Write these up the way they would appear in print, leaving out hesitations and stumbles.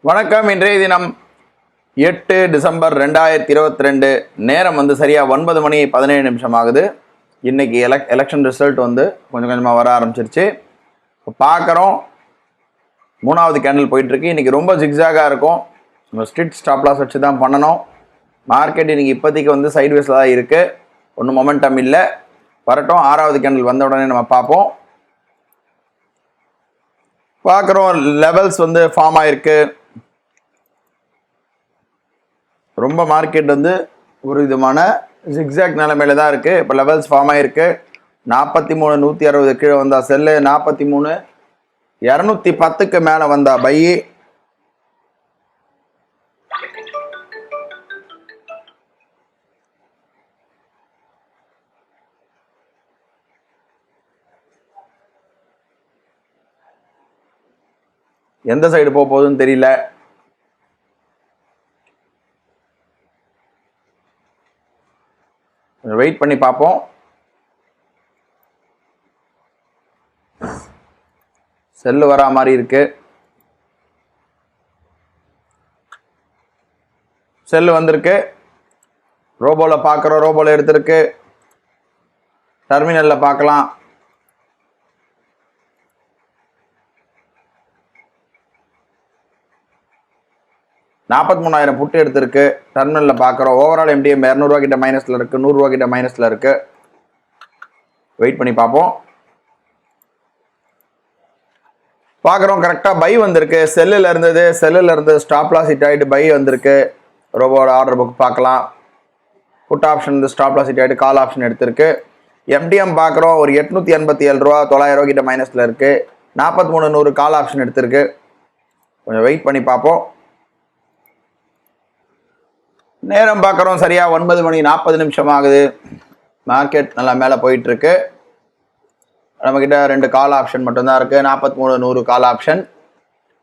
வணக்கம். இன்றைய தினம் 8 டிசம்பர் 2022. நேரம் சரியா 9 மணி 17 நிமிஷம் ஆகுது. இன்னைக்கு எலெக்ஷன் ரிசல்ட் கொஞ்சம் கொஞ்சமாக வர ஆரம்பிச்சிருச்சு. பார்க்குறோம், மூணாவது கேண்டில் போயிட்டுருக்கு. இன்றைக்கி ரொம்ப ஜிக்ஸாகாக இருக்கும். நம்ம ஸ்ட்ரிட் ஸ்டாப் லாஸ் வச்சு தான் பண்ணணும். மார்க்கெட் இன்றைக்கி இப்போதைக்கு சைட்வேஸில் தான் இருக்குது. ஒன்றும் மொமெண்டம் இல்லை. வரட்டும், ஆறாவது கேண்டில் வந்த உடனே நம்ம பார்க்குறோம். லெவல்ஸ் ஃபார்ம் ஆகிருக்கு. ரொம்ப மார்க்கெட் ஒரு விதமான ஜிக்ஸாக் நிலைமையில தான் இருக்குது. இப்போ லெவல்ஸ் ஃபார்ம் ஆகிருக்கு. 43,160 கீழே வந்தா செல்லு, 43,210 மேலே வந்தா பை. எந்த சைடு போகுதுன்னு தெரியல. வெயிட் பண்ணி பார்ப்போம். செல்லு வரா மாதிரி இருக்கு. செல்லு வந்திருக்கு. ரோபோல பார்க்குறோம். ரோபோல எடுத்திருக்கு. டெர்மினல்ல பார்க்கலாம். $43,000 புட்டு எடுத்திருக்கு. டெர்மினலில் பார்க்குறோம். ஓவரால் MTM 200 கிட்ட மைனஸில் இருக்குது, 100 கிட்ட மைனஸில் இருக்குது. வெயிட் பண்ணி பார்ப்போம். பார்க்குறோம், கரெக்டாக பை வந்திருக்கு. செல்லில் இருந்து ஸ்டாப் லாஸ் ஹிட் ஆகிட்டு பை வந்திருக்கு. ரோபோட ஆர்டர் புக் பார்க்கலாம். Put option stop loss hit ஆகிட்டு கால் ஆப்ஷன் எடுத்திருக்கு. MTM பார்க்குறோம், ஒரு $887, 900 கிட்ட மைனஸில் இருக்குது. 43,100 கால் ஆப்ஷன் எடுத்திருக்கு. கொஞ்சம் வெயிட் பண்ணி பார்ப்போம். நேரம் பார்க்குறோம், சரியா 9 மணி 40 நிமிஷம் ஆகுது. மார்க்கெட் நல்லா மேலே போயிட்டுருக்கு. நம்மக்கிட்ட 2 கால் ஆப்ஷன் மட்டும்தான் இருக்குது. 43,100 கால் ஆப்ஷன்.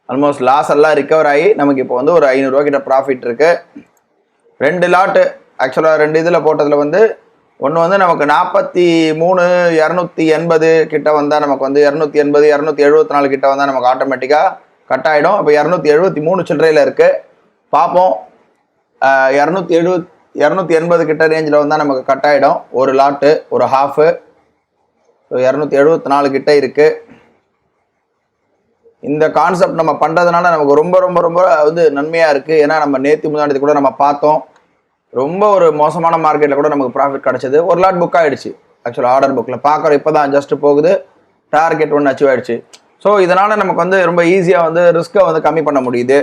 ஆல்மோஸ்ட் லாஸ் எல்லாம் ரிகவர் ஆகி நமக்கு இப்போ ஒரு $500 கிட்ட ப்ராஃபிட் இருக்குது. 2 லாட்டு ஆக்சுவலாக 2 இதில் போட்டதில் ஒன்று நமக்கு 43,280 கிட்ட வந்தால் நமக்கு 280, 274 கிட்ட வந்தால் நமக்கு ஆட்டோமேட்டிக்காக கட் ஆகிடும். இப்போ 273 சில்லறையில் இருக்குது. பார்ப்போம். 280 கிட்ட ரேஞ்சில் வந்தால் நமக்கு கட் ஆகிடும். ஒரு லாட்டு, ஒரு ஹாஃபு. 274 கிட்ட இருக்குது. இந்த கான்செப்ட் நம்ம பண்ணுறதுனால நமக்கு ரொம்ப ரொம்ப ரொம்ப நன்மையாக இருக்குது. ஏன்னா நம்ம நேற்று முன்னாடி கூட நம்ம பார்த்தோம், ரொம்ப ஒரு மோசமான மார்க்கெட்டில் கூட நமக்கு ப்ராஃபிட் கிடச்சிது. ஒரு லாட் புக் ஆகிடுச்சு. ஆக்சுவலாக ஆர்டர் புக்கில் பார்க்குறோம். இப்போ தான் ஜஸ்ட் போகுது. டார்கெட் ஒன்று அச்சீவ் ஆகிடுச்சு. ஸோ இதனால் நமக்கு ரொம்ப ஈஸியாக ரிஸ்க்கை கம்மி பண்ண முடியுது.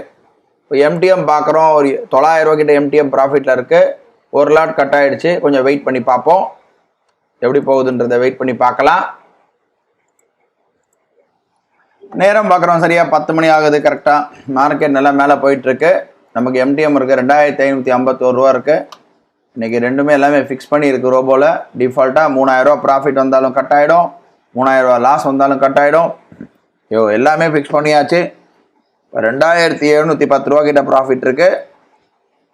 இப்போ MTM பார்க்குறோம், ஒரு $900 கிட்ட MTM ப்ராஃபிட்டில் இருக்குது. ஒரு லாட் கட் ஆகிடுச்சு. கொஞ்சம் வெயிட் பண்ணி பார்ப்போம், எப்படி போகுதுன்றதை வெயிட் பண்ணி பார்க்கலாம். நேரம் பார்க்குறோம், சரியாக 10 மணி ஆகுது. கரெக்டாக மார்க்கெட் நல்லா மேலே போயிட்டுருக்கு. நமக்கு MTM இருக்குது, $2,551 இருக்குது. இன்றைக்கி ரெண்டுமே எல்லாமே ஃபிக்ஸ் பண்ணியிருக்கு. ரோபோவில் டிஃபால்ட்டாக $3,000 ப்ராஃபிட் வந்தாலும் கட் ஆகிடும், $3,000 லாஸ் வந்தாலும் கட் ஆகிடும். எல்லாமே ஃபிக்ஸ் பண்ணியாச்சு. $2,710 கிட்ட ப்ராஃபிட் இருக்குது.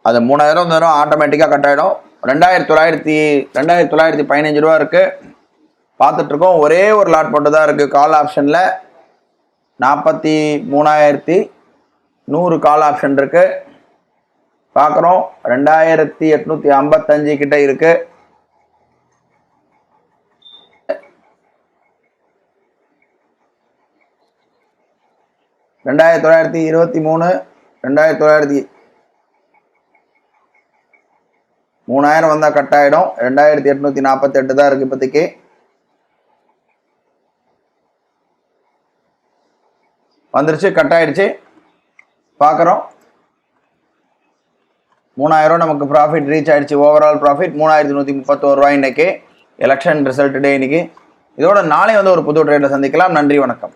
அது $3,000 ஆட்டோமேட்டிக்காக கட் ஆகிடும். $2,915 இருக்குது. பார்த்துட்ருக்கோம். ஒரே ஒரு லாட் மட்டும் தான் இருக்குது கால் ஆப்ஷனில். 43,100 கால் ஆப்ஷன் இருக்குது. பார்க்குறோம், 2,855 கிட்ட இருக்குது. $2,923, 3,000 வந்தால் கட் ஆகிடும். 2,848 தான் இருக்குது இப்போதைக்கு. வந்துருச்சு, கட் ஆகிடுச்சு. பார்க்குறோம், 3,000 நமக்கு ப்ராஃபிட் ரீச் ஆகிடுச்சு. ஓவரால் ப்ராஃபிட் $3,131 இன்னைக்கு. எலெக்ஷன் ரிசல்ட் டே இன்னைக்கு. இதோட நாளை ஒரு புது ட்ரேடில் சந்திக்கலாம். நன்றி, வணக்கம்.